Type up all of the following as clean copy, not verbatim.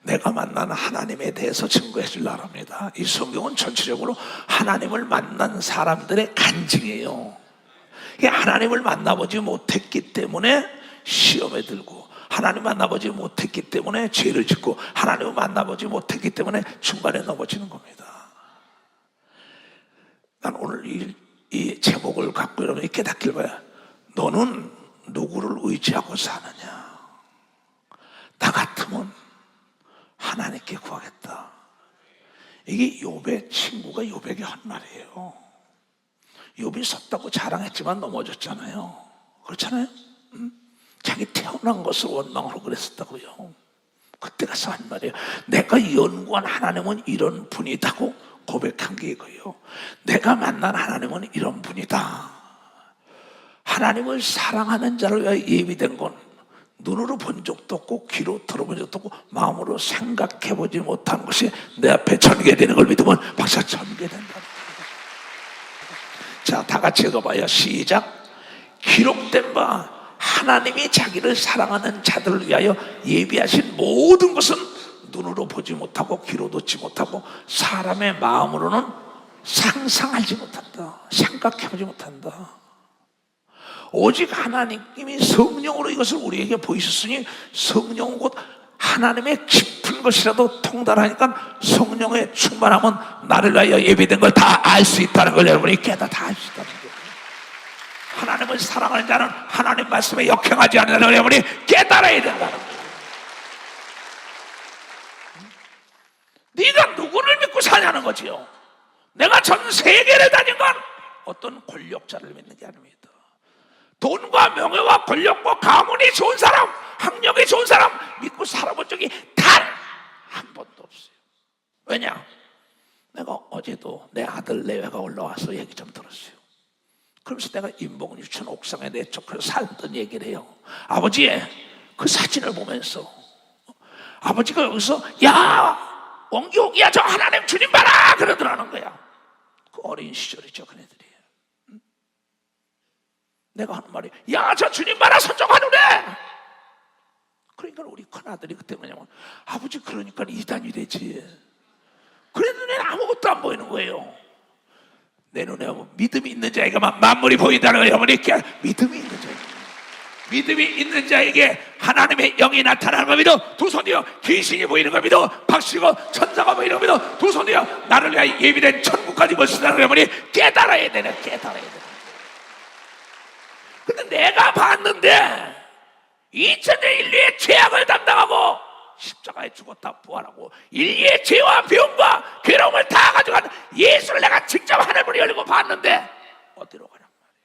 내가 만난 하나님에 대해서 증거해 주려고 합니다. 이 성경은 전체적으로 하나님을 만난 사람들의 간증이에요. 하나님을 만나보지 못했기 때문에 시험에 들고, 하나님 만나보지 못했기 때문에 죄를 짓고, 하나님을 만나보지 못했기 때문에 중간에 넘어지는 겁니다. 난 오늘 이 제목을 갖고 여러분이 깨닫길 바야. 너는 누구를 의지하고 사느냐? 나 같으면 하나님께 구하겠다. 이게 욥의 친구가 욥에게 한 말이에요. 욥이 섰다고 자랑했지만 넘어졌잖아요. 그렇잖아요? 자기 태어난 것을 원망하고 그랬었다고요. 그때 가서 한 말이에요. 내가 연구한 하나님은 이런 분이다고 고백한 게 이거예요. 내가 만난 하나님은 이런 분이다. 하나님을 사랑하는 자를 위하여 예비된 건 눈으로 본 적도 없고 귀로 들어본 적도 없고 마음으로 생각해보지 못한 것이 내 앞에 전개되는 걸 믿으면 박사 전개된다. 자, 다 같이 읽어봐요. 시작. 기록된 바 하나님이 자기를 사랑하는 자들을 위하여 예비하신 모든 것은 눈으로 보지 못하고 귀로 듣지 못하고 사람의 마음으로는 상상하지 못한다. 생각해보지 못한다. 오직 하나님이 성령으로 이것을 우리에게 보이셨으니 성령은 곧 하나님의 깊은 것이라도 통달하니까 성령의 충만함은 나를 위하여 예비된 걸 다 알 수 있다는 걸 여러분이 다 알 수 있다는 거예요. 하나님을 사랑하는 자는 하나님 말씀에 역행하지 않는 걸 여러분이 깨달아야 된다는 거예요. 네가 누구를 믿고 사냐는 거지요. 내가 전 세계를 다닌 건 어떤 권력자를 믿는 게 아닙니다. 돈과 명예와 권력과 가문이 좋은 사람, 학력이 좋은 사람 믿고 살아본 적이 단 한 번도 없어요. 왜냐? 내가 어제도 내 아들 내외가 올라와서 얘기 좀 들었어요. 그러면서 내가 인봉 유치원 옥상에 내쫓겨서 살던 얘기를 해요. 아버지, 그 사진을 보면서 아버지가 여기서 야 원기옥이야 저 하나님 주님 봐라 그러더라는 거야. 그 어린 시절이죠 그네들이. 내가 하는 말이 야 저 주님 봐라 선정하누래. 그러니까 우리 큰아들이 그때 뭐냐면 아버지 그러니까 이단이 되지. 그래 눈에는 아무것도 안 보이는 거예요. 내 눈에 믿음이 있는 자에게만 만물이 보인다는 거예요. 믿음이 있는 자에게, 믿음이 있는 자에게 하나님의 영이 나타나는 거 믿어. 두 손이여 귀신이 보이는 거 믿어. 박수고 천사가 보이는 거 믿어. 두 손이여 나를 위하여 예비된 천국까지 벌써다는 여러분이 깨달아야 되네. 깨달아야 되네. 근데 내가 봤는데 2000년 인류의 죄악을 담당하고 십자가에 죽었다 부활하고 인류의 죄와 병과 괴로움을 다 가져간 예수를 내가 직접 하늘문을 열고 봤는데 어디로 가란 말이에요.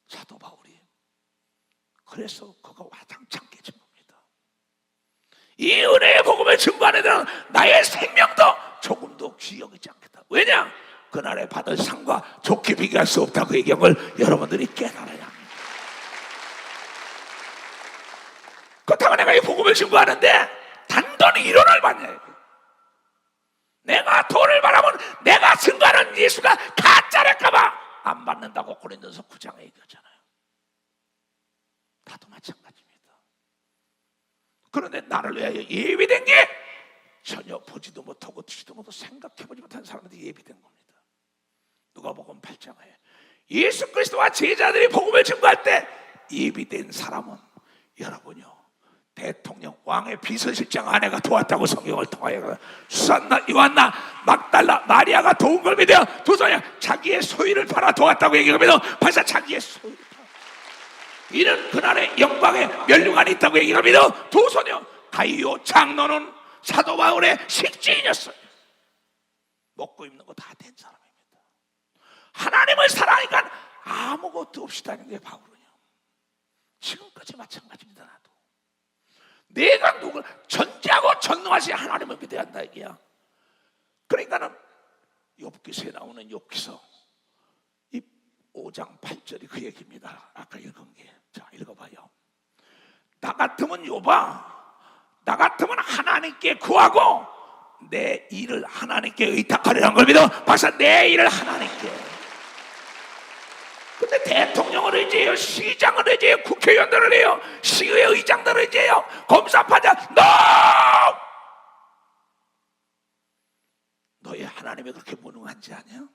사도 바울이 그래서 그가 와장창 깨진 겁니다. 이 은혜의 복음을 증거하는 데는 나의 생명도 조금도 귀히 여기지 않겠다. 왜냐? 그날에 받을 상과 좋게 비교할 수 없다고 얘기한 걸 여러분들이 깨달아야 합니다. 그렇다고 내가 이 복음을 증거하는데 단돈이 1원을 받냐. 내가 돈을 바라면 내가 증거하는 예수가 가짜랄까봐 안 받는다고 고린도서 9장에 얘기하잖아요. 나도 마찬가지입니다. 그런데 나를 위하여 예비된 게 전혀 보지도 못하고 듣지도 못하고 생각해보지 못한 사람들이 예비된 겁니다. 누가복음 8장에 예수 그리스도와 제자들이 복음을 증거할 때 예비된 사람은 여러분요 대통령 왕의 비서실장 아내가 도왔다고 성경을 통하여 수산나 요한나 막달라 마리아가 도운 걸 믿어요. 두 손이야 자기의 소유를 팔아 도왔다고 얘기하면서 벌써 자기의 소유를 팔아 이는 그날의 영광에 면류관이 있다고 얘기를 믿어. 두 손이요 가이오 장로는 사도 바울의 식지인이었어요. 먹고 입는 거 다 된 사람입니다. 하나님을 사랑하니까 아무것도 없이 다니는 게 바울은요. 지금까지 마찬가지입니다. 나도 내가 누구 전지하고 전능하신 하나님을 믿어야 한다 이게야. 그러니까는 욥기서에 나오는 욥기서 이 5장 8절이 그 얘기입니다. 아까 읽은 게. 자 읽어봐요. 나 같으면 욥아 나 같으면 하나님께 구하고 내 일을 하나님께 의탁하려는 걸 믿어. 박사 내 일을 하나님께. 근데 대통령을 의지해요. 시장을 의지해요. 국회의원들을 해요. 시의회 의장들을 의지해요. 검사 파자 너 하나님이 그렇게 무능한지 아냐?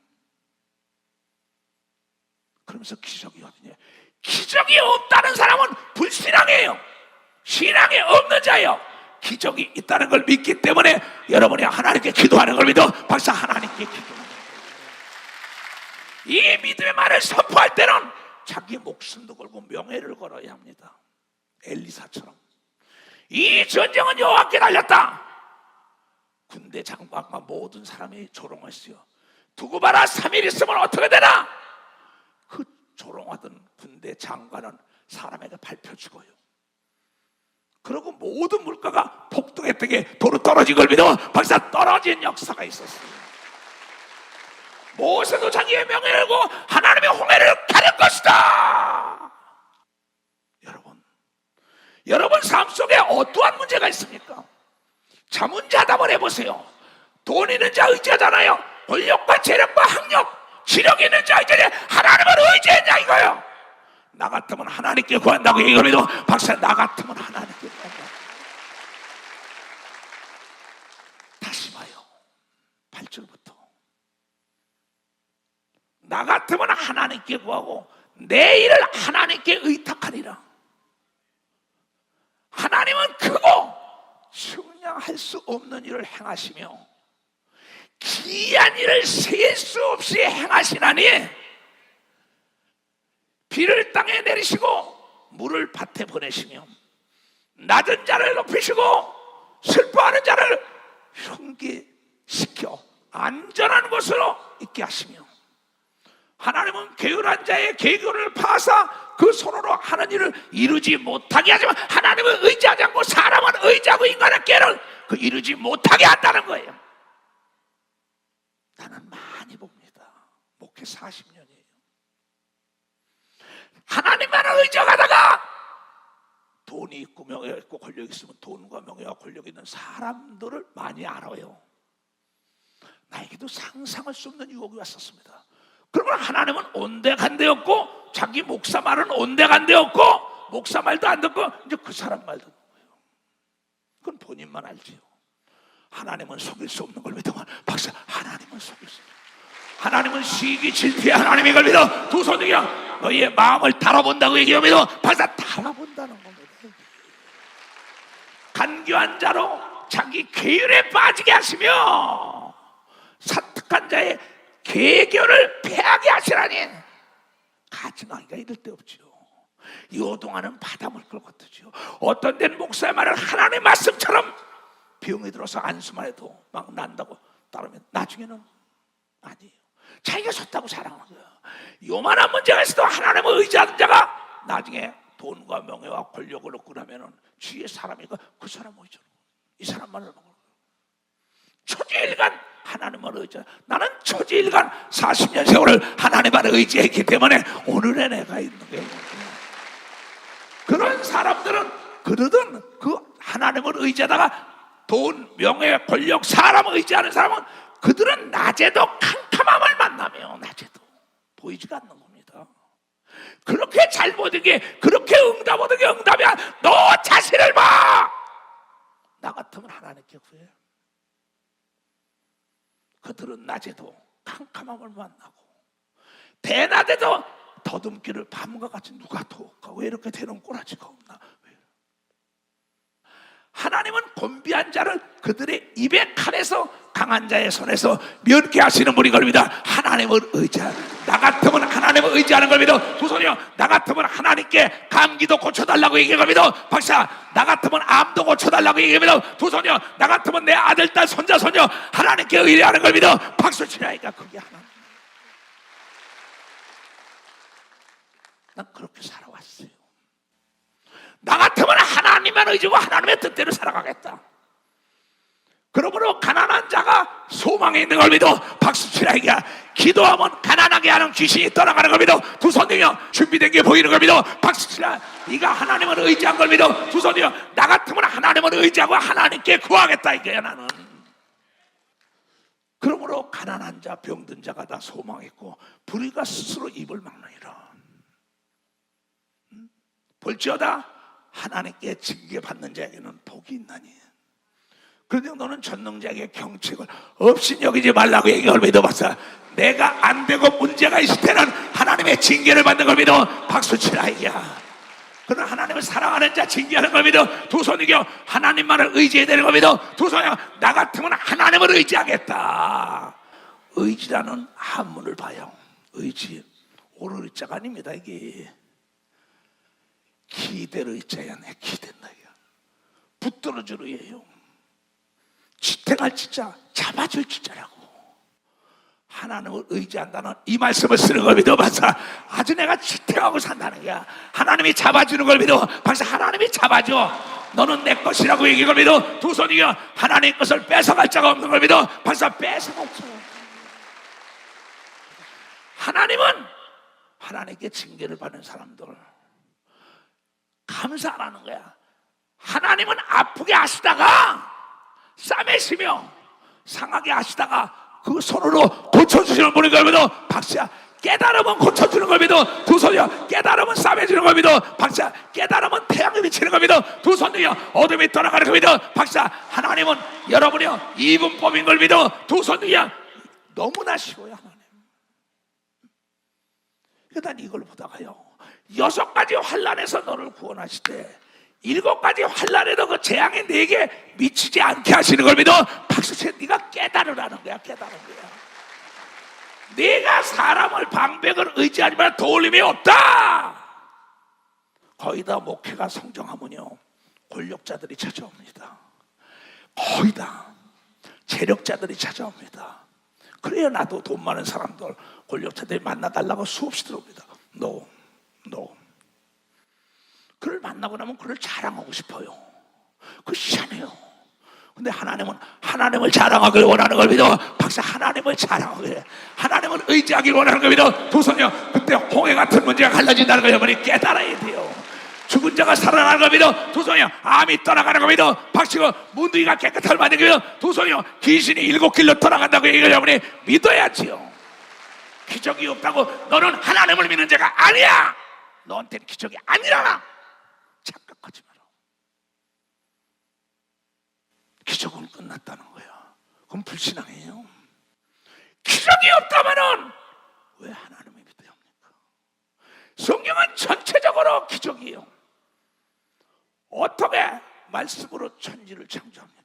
그러면서 기적이 어디냐? 기적이 없다는 사람은 불신앙이에요. 신앙이 없는 자예요. 기적이 있다는 걸 믿기 때문에 여러분이 하나님께 기도하는 걸 믿어. 박사, 하나님께 기도하는 거예요. 이 믿음의 말을 선포할 때는 자기 목숨도 걸고 명예를 걸어야 합니다. 엘리사처럼. 이 전쟁은 여호와께 달렸다. 군대 장관과 모든 사람이 조롱했어요. 두고 봐라, 3일 있으면 어떻게 되나? 그 조롱하던 군대 장관은 사람에게 밟혀 죽어요. 그리고 모든 물가가 폭등의 땅에 도로 떨어진 걸 믿어. 박사, 떨어진 역사가 있었어요. 모세도 자기의 명예를 걸고 하나님의 홍해를 가릴 것이다. 여러분 삶 속에 어떠한 문제가 있습니까? 자문자답을 해보세요. 돈 있는 자 의지하잖아요. 권력과 재력과 학력, 지력 있는 자 의지하지 하나님을 의지했냐 이거요. 나 같으면 하나님께 구한다고 얘기해도 박사, 나 같으면 하나님께 구한다. 다시 봐요. 8절부터 나 같으면 하나님께 구하고 내 일을 하나님께 의탁하리라. 하나님은 크고 측량할 수 없는 일을 행하시며 기이한 일을 셀 수 없이 행하시나니 비를 땅에 내리시고 물을 밭에 보내시며 낮은 자를 높이시고 슬퍼하는 자를 흉기시켜 안전한 곳으로 있게 하시며 하나님은 게으른 자의 계교를 파사 그 손으로 하는 일을 이루지 못하게 하지만 하나님은 의지하지 않고 사람은 의지하고 인간의 깨를 그 이루지 못하게 한다는 거예요. 나는 많이 봅니다. 목회 40년이에요. 하나님만을 의지하다가 돈이 있고 명예가 있고 권력이 있으면 돈과 명예와 권력이 있는 사람들을 많이 알아요. 나에게도 상상할 수 없는 유혹이 왔었습니다. 그러면 하나님은 온데간데였고 자기 목사 말은 온데간데였고 목사 말도 안 듣고 이제 그 사람 말 듣는 거예요. 그건 본인만 알지요. 하나님은 속일 수 없는 걸 믿으면 박사, 하나님은 속일 수 없는, 하나님은 시기 질투의 하나님의 걸 믿어. 두 손 들여 너희의 마음을 달아본다고 얘기하며 박사, 달아본다는 겁니다. 간교한 자로 자기 계율에 빠지게 하시며 사특한 자의 계교를 폐하게 하시라니. 가증하기가 이럴 데 없죠. 요동하는 바닷물 것 같으죠. 어떤 데는 목사의 말을 하나님의 말씀처럼 병이 들어서 안수만 해도 막 난다고 따르면 나중에는 아니에요. 자기가 좋다고 자랑하는 거예요. 요만한 문제가 있어도 하나님을 의지하는 자가 나중에 돈과 명예와 권력을 얻고 나면은 주위에 사람이 그 사람 의지하는 거예요. 이 사람만을 먹는 거예요. 초지일간 하나님을 의지해. 나는 초지일간 40년 세월을 하나님만 의지했기 때문에 오늘의 내가 있는 거예요. 그런 사람들은 그러던 그 하나님을 의지하다가 돈, 명예, 권력, 사람을 의지하는 사람은 그들은 낮에도 캄캄함을 만나며 낮에도 보이지가 않는 겁니다. 그렇게 잘 모든 게 그렇게 응답 얻은 게 응답이야. 너 자신을 봐. 나 같으면 하나님께 구해. 그들은 낮에도 캄캄함을 만나고 대낮에도 더듬기를 밤과 같이 누가 도울까? 왜 이렇게 되는 꼬라지가 없나? 하나님은 곤비한 자를 그들의 입의 칼에서 강한 자의 손에서 면케 하시는 분이 겁니다. 하나님을 의지하는, 나 같으면 하나님을 의지하는 겁니다. 두 손이요, 나 같으면 하나님께 감기도 고쳐달라고 얘기합니다. 박사, 나 같으면 암도 고쳐달라고 얘기합니다. 두 손이요, 나 같으면 내 아들, 딸, 손자, 손녀 하나님께 의뢰하는 겁니다. 박수 치라니까 그게 하나님. 난 그렇게 살아왔어요. 나 같으면 하나님만 의지고 하나님의 뜻대로 살아가겠다. 그러므로 가난한 자가 소망에 있는 걸 믿어. 박수 치라니까. 기도하면 가난하게 하는 귀신이 떠나가는 걸 믿어. 두 손 들며 준비된 게 보이는 걸 믿어. 박수 치라. 네가 하나님을 의지한 걸 믿어. 두 손 들며 나 같으면 하나님을 의지하고 하나님께 구하겠다 이거야 나는. 그러므로 가난한 자, 병든 자가 다 소망했고 불의가 스스로 입을 막느니라. 볼지어다 하나님께 징계받는 자에게는 복이 있나니. 그런데 너는 전능자에게 경책을 없이 여기지 말라고 얘기할 믿어 봤어. 내가 안 되고 문제가 있을 때는 하나님의 징계를 받는 걸 믿어 박수 치라 이야. 그는 하나님을 사랑하는 자 징계하는 걸 믿어 두 손 이겨 하나님만을 의지해야 되는 걸 믿어 두 손이야. 나 같으면 하나님을 의지하겠다. 의지라는 한문을 봐요. 의지 오를 의자가 아닙니다. 이게 기댈 의자야. 내 기댄다 이야. 붙들어줄 의예요. 지탱할 지자 잡아줄 지자라고. 하나님을 의지한다는 이 말씀을 쓰는 걸 믿어봐서 아주 내가 지탱하고 산다는 거야. 하나님이 잡아주는 걸 믿어. 박사 하나님이 잡아줘. 너는 내 것이라고 얘기한 걸 믿어. 두 손이여 하나님의 것을 뺏어갈 자가 없는 걸 믿어. 박사 뺏어먹죠. 하나님은 하나님께 징계를 받는 사람들 감사하라는 거야. 하나님은 아프게 하시다가 싸매시며 상하게 하시다가 그 손으로 고쳐주시는 분인 걸 믿어. 박수야. 깨달으면 고쳐주는 걸 믿어. 두 손이여 깨달으면 싸매주는 걸 믿어. 박수야. 깨달으면 태양이 비치는 걸 믿어. 두 손이여 어둠이 떠나가는 걸 믿어. 박수야. 하나님은 여러분이여 이분법인 걸 믿어. 두 손이여 너무나 쉬워요. 하나님. 그러니까 이걸 보다가요 6가지 환난에서 너를 구원하실 때 7가지 환난에도 그 재앙이 네게 미치지 않게 하시는 걸 믿어. 박수채 네가 깨달으라는 거야. 깨달은 거야. 네가 사람을 방백을 의지하지만 도울림이 없다. 거의 다 목회가 성장하면요 권력자들이 찾아옵니다. 거의 다 재력자들이 찾아옵니다. 그래야 나도 돈 많은 사람들 권력자들이 만나달라고 수없이 들어옵니다. No. 그를 만나고 나면 그를 자랑하고 싶어요. 그 희한해요. 근데 하나님은 하나님을 자랑하길 원하는 걸 믿어. 박사 하나님을 자랑하길 하나님을 의지하길 원하는 걸 믿어. 두 손이요 그때 홍해 같은 문제가 갈라진다는 걸 여러분이 깨달아야 돼요. 죽은 자가 살아나는 걸 믿어. 두 손이요 암이 떠나가는 걸 믿어. 박치고 문둥이가 깨끗할 만한 걸 믿어. 두 손이요 귀신이 7길로 떠나간다고 얘기를 여러분이 믿어야지요. 기적이 없다고 너는 하나님을 믿는 자가 아니야. 너한테는 기적이 아니라 착각하지 마라. 기적은 끝났다는 거야. 그럼 불신앙이에요. 기적이 없다면은 왜 하나님을 믿어야 합니까? 성경은 전체적으로 기적이에요. 어떻게 말씀으로 천지를 창조합니까?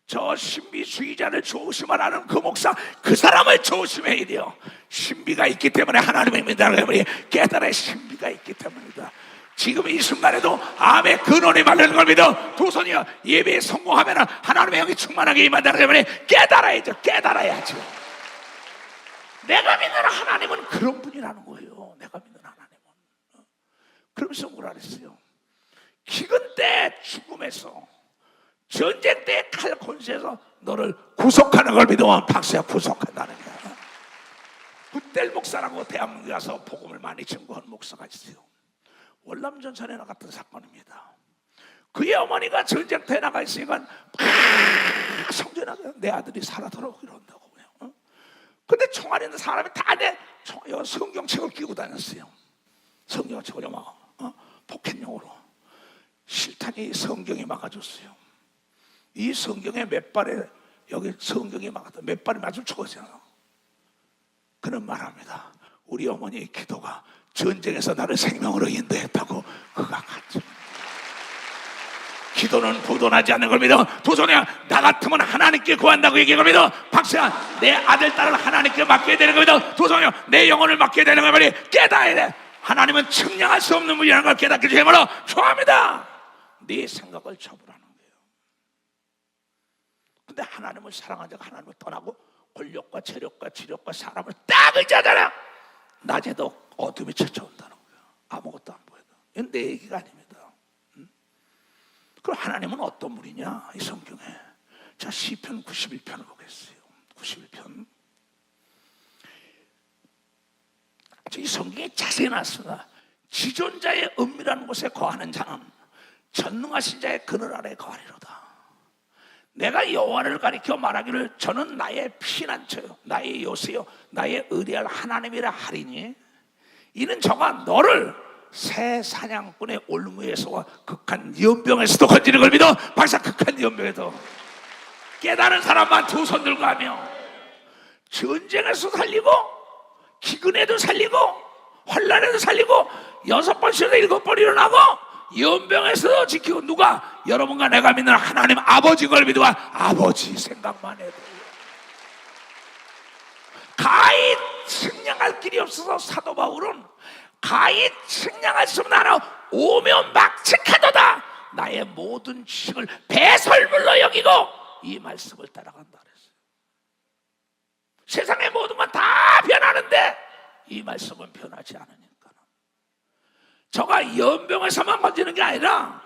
저 신비주의자를 조심하라는 그 목사 그 사람을 조심해야 돼요. 신비가 있기 때문에 하나님을 믿는다는 걸 깨달아야 신비가 있기 때문이다. 지금 이 순간에도 암의 근원이 말르는 걸 믿어. 두 손이여 예배에 성공하면 하나님의 영이 충만하게 임한다는 걸 믿어. 깨달아야죠. 깨달아야죠. 내가 믿는 하나님은 그런 분이라는 거예요. 내가 믿는 하나님은. 그러면서 뭐라 그랬어요? 기근 때 죽음에서 전쟁 때 칼 권세에서 너를 구속하는 걸 믿으면 박수야. 구속한다는 거야. 굿델 목사라고 대한민국에 가서 복음을 많이 증거한 목사가 있어요. 월남전선에 나갔던 사건입니다. 그의 어머니가 전쟁터에 나가 있으니까 막 성전에 나가요. 내 아들이 살아 돌아오기로 한다고. 근데 총알이 있는 사람이 다 내 성경책을 끼고 다녔어요. 성경책을 막 포켓용으로 실탄이 성경이 막아줬어요. 이 성경에 몇 발에 여기 성경이 막았다. 몇 발이 맞으면 죽었잖아. 그는 말합니다. 우리 어머니의 기도가 전쟁에서 나를 생명으로 인도했다고. 그가 같죠. 기도는 부도나지 않는 걸 믿어. 도전이야. 나 같으면 하나님께 구한다고 얘기한 걸 믿어. 박수야. 내 아들 딸을 하나님께 맡겨야 되는 걸 믿어. 도전이야. 내 영혼을 맡겨야 되는 걸 믿어. 깨달아야 돼. 하나님은 측량할 수 없는 분이라는 걸 깨닫게 주시므로 좋아합니다. 네 생각을 접으라는 거예요. 근데 하나님을 사랑한 자가 하나님을 떠나고 권력과 재력과 지력과 사람을 딱 의지하잖아. 낮에도 어둠이 찾아온다는 거야. 아무것도 안 보여도. 이건 내 얘기가 아닙니다. 그럼 하나님은 어떤 분이냐? 이 성경에. 자, 시편 91편을 보겠어요. 91편. 이 성경에 자세히 나왔습니다. 지존자의 은밀한 곳에 거하는 자는 전능하신 자의 그늘 아래 거하리로다. 내가 여호와를 가리켜 말하기를 저는 나의 피난처요 나의 요새요 나의 의뢰할 하나님이라 하리니 이는 저가 너를 새 사냥꾼의 올무에서와 극한 연병에서도 건지는 걸 믿어. 박사 극한 연병에도 깨달은 사람만 두 손 들고 하며 전쟁에서 살리고 기근에도 살리고 환난에도 살리고 6번 쉬어도 7번 일어나고 연병에서도 지키고 누가? 여러분과 내가 믿는 하나님 아버지 걸 믿고 아버지 생각만 해도 가히 측량할 길이 없어서 사도 바울은 가히 측량할 수 없는 하나 오면 막측하도다 나의 모든 지식을 배설물로 여기고 이 말씀을 따라간다 그랬어요. 세상의 모든 건 다 변하는데 이 말씀은 변하지 않으니까 저가 연병에서만 건지는 게 아니라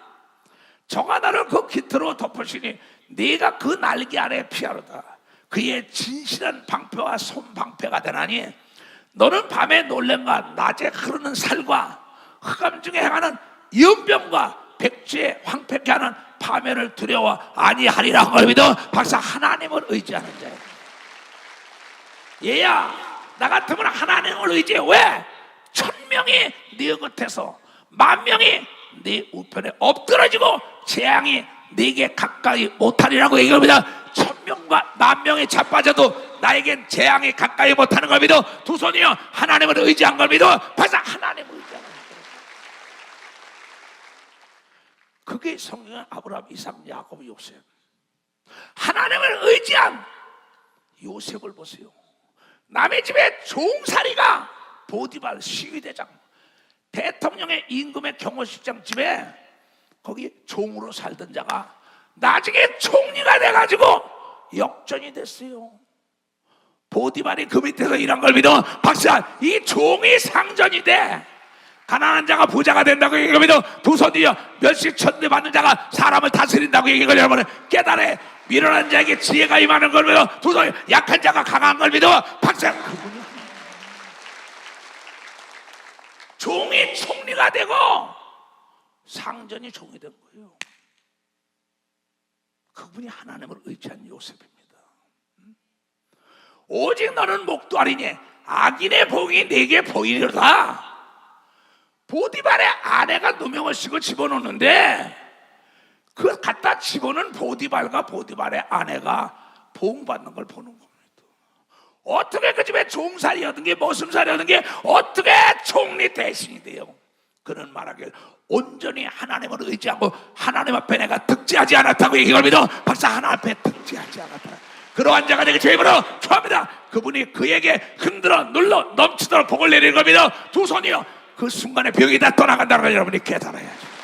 저가 나를 그 깃으로 덮으시니 네가 그 날개 아래 피하로다 그의 진실한 방패와 손방패가 되나니 너는 밤에 놀램과 낮에 흐르는 살과 흑암 중에 행하는 연병과 백지에 황폐케 하는 파멸을 두려워 아니하리라 걸 믿어 박사 하나님을 의지하는 자야. 얘야 나 같으면 하나님을 의지해. 왜? 1000명이 네 곁에서 10,000명이 네 우편에 엎드러지고 재앙이 네게 가까이 못하리라고 얘기합니다. 1000명과 10,000명이 자빠져도 나에겐 재앙이 가까이 못하는 걸 믿어 두 손이요 하나님을 의지한 걸 믿어 박사 하나님을 의지하는 거예요. 그게 성경의 아브라함, 이삭, 야곱, 요셉 하나님을 의지한 요셉을 보세요. 남의 집에 종살이가 보디발 시위대장 대통령의 임금의 경호실장 집에 거기 종으로 살던 자가 나중에 총리가 돼가지고 역전이 됐어요. 보디발이 그 밑에서 일한 걸 믿어 박사 이 종이 상전이 돼. 가난한 자가 부자가 된다고 얘기합니다. 두 손이요 몇십 천대 받는 자가 사람을 다스린다고 얘기를 여러분 깨달아. 미련한 자에게 지혜가 임하는 걸 믿어 두 손 약한 자가 강한 걸 믿어 박사 그분이 종이 총리가 되고 상전이 종이 된 거예요. 그분이 하나님을 의지한 요셉입니다. 오직 너는 목도하리니 악인의 복이 내게 보이리로다. 보디발의 아내가 누명을 씌고 집어넣는데 그 갖다 집어넣은 보디발과 보디발의 아내가 보응받는 걸 보는 겁니다. 어떻게 그 집에 종살이였던 게 머슴살이었던 게 어떻게 총리 대신이 돼요? 그는 말하길 온전히 하나님을 의지하고 하나님 앞에 내가 득지하지 않았다고 얘기를 믿어 박사 하나님 앞에 득지하지 않았다. 그러한 자가 내게 죄임으로 처합니다. 그분이 그에게 흔들어 눌러 넘치도록 복을 내리는 겁니다. 두 손이요 그 순간에 병이 다 떠나간다는 걸 여러분이 깨달아야죠.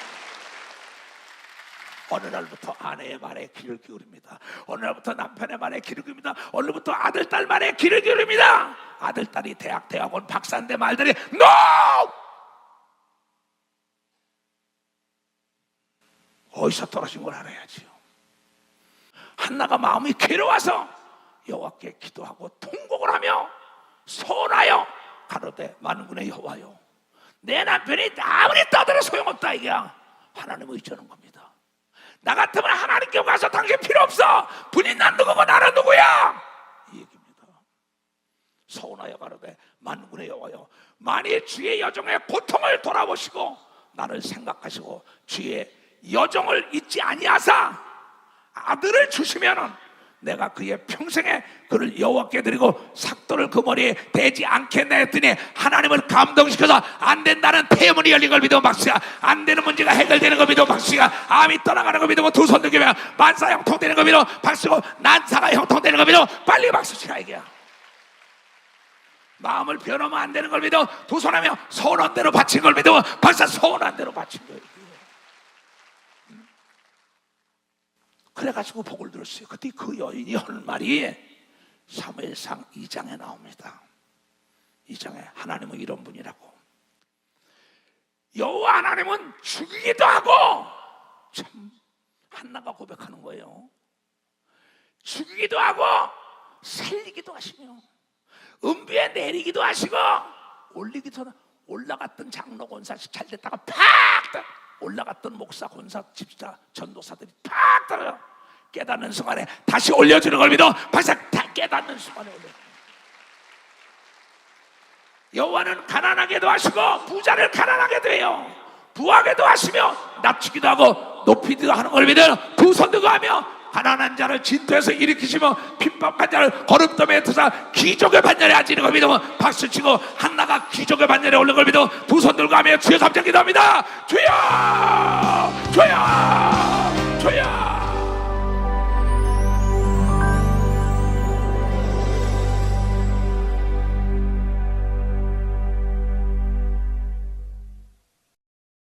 어느 날부터 아내의 말에 귀를 기울입니다. 어느 날부터 남편의 말에 귀를 기울입니다. 어느 날부터 아들, 딸 말에 귀를 기울입니다. 아들, 딸이 대학원 박사인데 말들이 NO! 어디서 떨어진 걸 알아야지요. 한나가 마음이 괴로워서 여호와께 기도하고 통곡을 하며 소원하여 가로되 만군의 여호와여 내 남편이 아무리 떠들어 소용없다 이게야. 하나님을 의지하는 겁니다. 나 같으면 하나님께 가서 당신 필요 없어. 분이 난 누구고 나는 누구야 이 얘기입니다. 소원하여 가로되 만군의 여호와여 만일 주의 여종의 고통을 돌아보시고 나를 생각하시고 주의 여종을 잊지 아니하사 아들을 주시면은 내가 그의 평생에 그를 여호와께 드리고 삭도를 그 머리에 대지 않겠네 했더니 하나님을 감동시켜서 안 된다는 태문이 열린 걸 믿어 박수가 안 되는 문제가 해결되는 걸 믿어 박수가 암이 떠나가는 걸 믿어 두 손 들기면 만사 형통되는 걸 믿어 박수고 난사가 형통되는 걸 믿어 빨리 박수 치라 이게야. 마음을 변하면 안 되는 걸 믿어 두 손하며 소원한 대로 바친 걸 믿어 박수 소원한 대로 바친 거예요. 그래가지고 복을 들었어요. 그때 그 여인이 하는 말이 사무엘상 2장에 나옵니다. 2장에 하나님은 이런 분이라고. 여호와 하나님은 죽이기도 하고 참 한나가 고백하는 거예요. 죽이기도 하고 살리기도 하시며 은비에 내리기도 하시고 올리기도 하고 올라갔던 장로 권사씩 잘 됐다가 팍 올라갔던 목사 권사 집사 전도사들이 팍 떨어져 깨닫는 순간에 다시 올려주는 걸 믿어 바싹 다 깨닫는 순간에 올려. 여호와는 가난하게도 하시고 부자를 가난하게도 해요. 부하게도 하시며 낮추기도 하고 높이기도 하는 걸 믿어 두 손 들고 하며 가난한 자를 진토에서 일으키시며 핍박한 자를 거름더미에 드사 기적의 반열에 앉히는 걸 믿으면 박수치고 한나가 기적의 반열에 올린 걸 믿으면 두 손 들고 하며 주여 감사 기도합니다. 주여